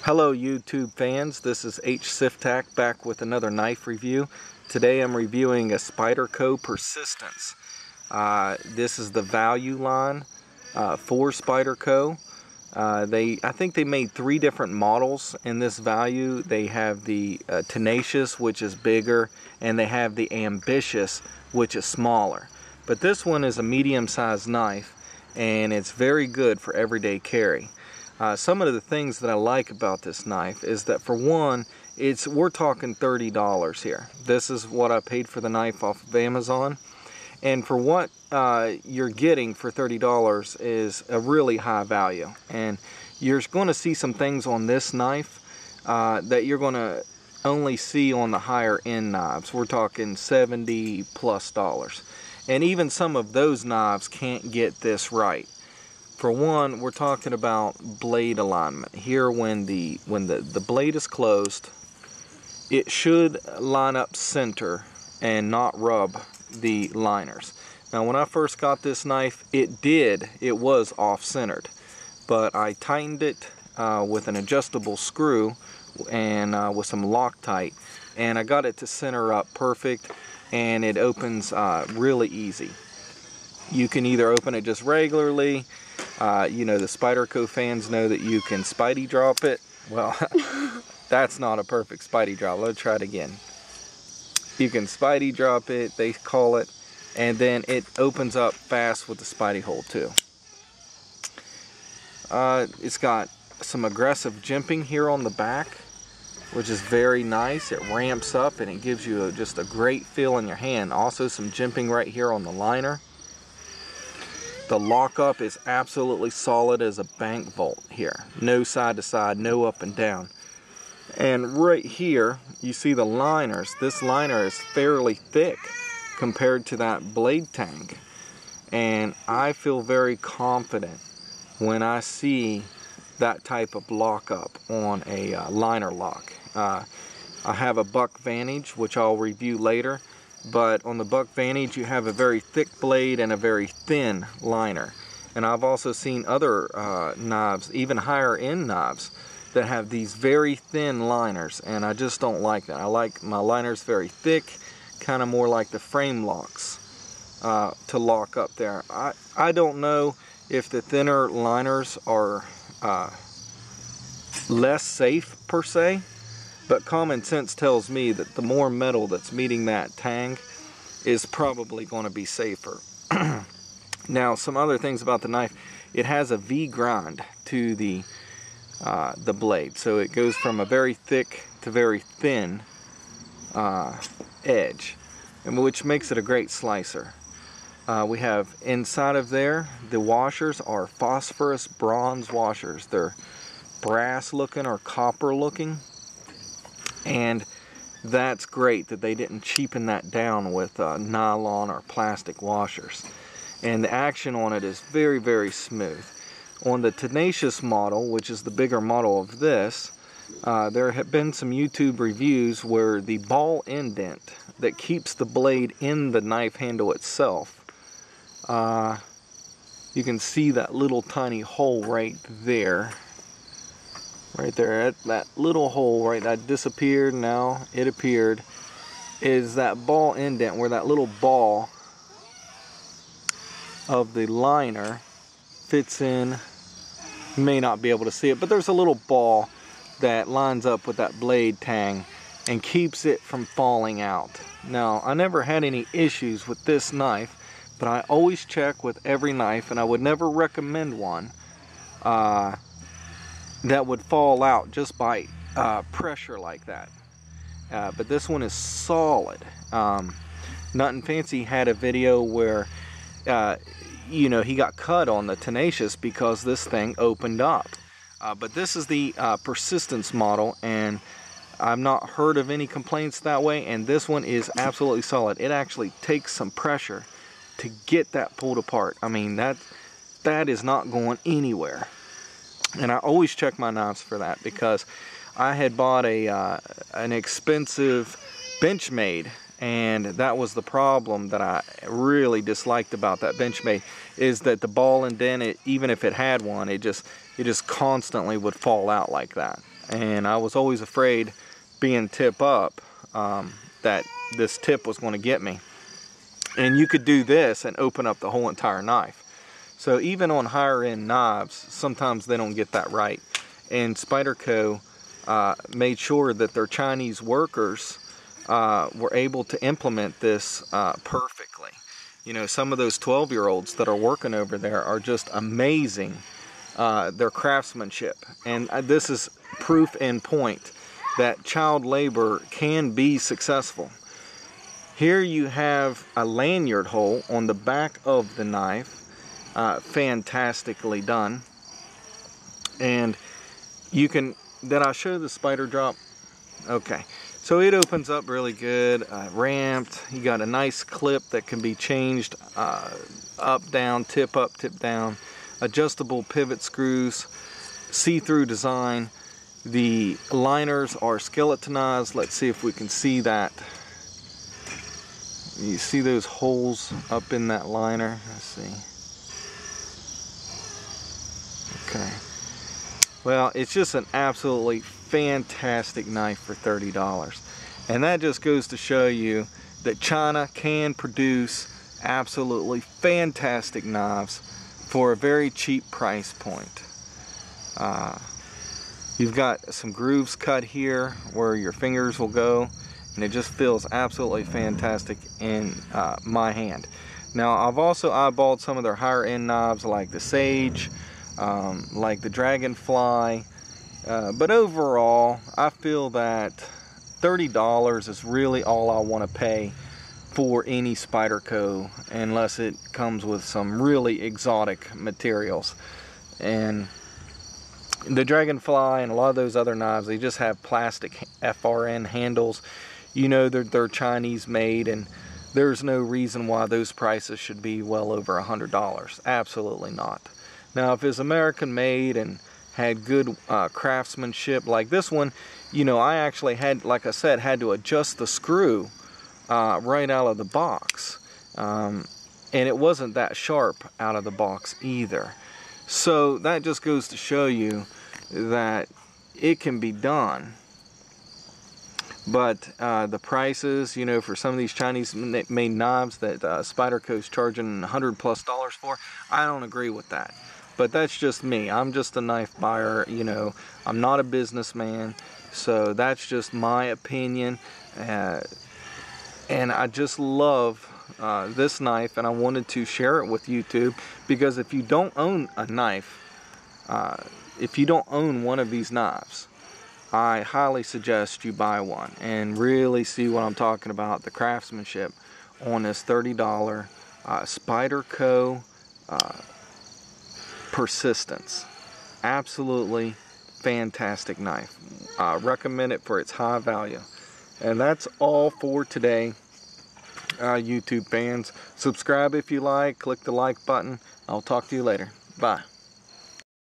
Hello YouTube fans, this is H Siftac back with another knife review. Today I'm reviewing a Spyderco Persistence. This is the value line for Spyderco. I think they made 3 different models in this value. They have the Tenacious, which is bigger, and they have the Ambitious, which is smaller. But this one is a medium-sized knife, and it's very good for everyday carry. Some of the things that I like about this knife is that, for one, we're talking $30 here. This is what I paid for the knife off of Amazon, and for what you're getting for $30 is a really high value. And you're going to see some things on this knife that you're going to only see on the higher end knives. We're talking $70+, and even some of those knives can't get this right. For one, we're talking about blade alignment. Here, when the blade is closed, it should line up center and not rub the liners. Now, when I first got this knife, it was off-centered, but I tightened it with an adjustable screw and with some Loctite, and I got it to center up perfect, and it opens really easy. You can either open it just regularly. You know, the Spyderco fans know that you can Spidey drop it. Well, that's not a perfect Spidey drop. Let's try it again. You can Spidey drop it, they call it, and then it opens up fast with the Spidey hole too. It's got some aggressive jimping here on the back, which is very nice. It ramps up and it gives you just a great feel in your hand. Also some jimping right here on the liner. The lockup is absolutely solid as a bank bolt here. No side to side, no up and down. And right here, you see the liners. This liner is fairly thick compared to that blade tang. And I feel very confident when I see that type of lockup on a liner lock. I have a Buck Vantage, which I'll review later. But on the Buck Vantage, you have a very thick blade and a very thin liner. And I've also seen other knives, even higher end knives, that have these very thin liners, and I just don't like that. I like my liners very thick, kind of more like the frame locks to lock up there. I don't know if the thinner liners are less safe per se, but common sense tells me that the more metal that's meeting that tang is probably going to be safer. Now, some other things about the knife. It has a V grind to the blade, so it goes from a very thick to very thin edge, and which makes it a great slicer. We have inside of there, the washers are phosphorus bronze washers. They're brass looking or copper looking. And that's great that they didn't cheapen that down with nylon or plastic washers. And the action on it is very, very smooth. On the Tenacious model, which is the bigger model of this, there have been some YouTube reviews where the ball indent that keeps the blade in the knife handle itself, you can see that little tiny hole right there. Right there, that little hole right that disappeared, now it appeared, is that ball indent where that little ball of the liner fits in. You may not be able to see it, but there's a little ball that lines up with that blade tang and keeps it from falling out. Now, I never had any issues with this knife, but I always check with every knife, and I would never recommend one that would fall out just by pressure like that. But this one is solid. Nothing Fancy had a video where you know, he got cut on the Tenacious because this thing opened up. But this is the Persistence model, and I've not heard of any complaints that way, and this one is absolutely solid. It actually takes some pressure to get that pulled apart. I mean, that is not going anywhere. And I always check my knives for that, because I had bought an expensive Benchmade, and that was the problem that I really disliked about that Benchmade, is that the ball indent, even if it had one, it just constantly would fall out like that. and I was always afraid, being tip up, that this tip was going to get me. And you could do this and open up the whole entire knife. So even on higher end knives, sometimes they don't get that right. And Spyderco made sure that their Chinese workers were able to implement this perfectly. You know, some of those 12-year-olds that are working over there are just amazing, their craftsmanship. And this is proof in point that child labor can be successful. Here you have a lanyard hole on the back of the knife, fantastically done. And you can, did I show the spider drop? Okay, so it opens up really good, ramped. You got a nice clip that can be changed up, down, tip up, tip down, adjustable pivot screws, see-through design. The liners are skeletonized. Let's see if we can see that. You see those holes up in that liner? Let's see. Okay. Well, it's just an absolutely fantastic knife for $30. And that just goes to show you that China can produce absolutely fantastic knives for a very cheap price point. You've got some grooves cut here where your fingers will go, and it just feels absolutely fantastic in my hand. Now, I've also eyeballed some of their higher end knives like the Sage, like the Dragonfly, but overall I feel that $30 is really all I want to pay for any Spyderco, unless it comes with some really exotic materials. And the Dragonfly and a lot of those other knives, they just have plastic FRN handles. You know they're Chinese made, and there's no reason why those prices should be well over $100. Absolutely not. Now, if it's American made and had good craftsmanship like this one, you know, I actually had, like I said, had to adjust the screw right out of the box. And it wasn't that sharp out of the box either. So that just goes to show you that it can be done. But the prices, you know, for some of these Chinese made knives that Spyderco's charging $100+ for, I don't agree with that. But that's just me. I'm just a knife buyer, you know. I'm not a businessman, so that's just my opinion. And I just love this knife, and I wanted to share it with YouTube, because if you don't own a knife, if you don't own one of these knives, I highly suggest you buy one and really see what I'm talking about, the craftsmanship on this $30 Spyderco Persistence. Absolutely fantastic knife. Recommend it for its high value. And that's all for today, YouTube fans. Subscribe if you like, click the like button. I'll talk to you later. Bye.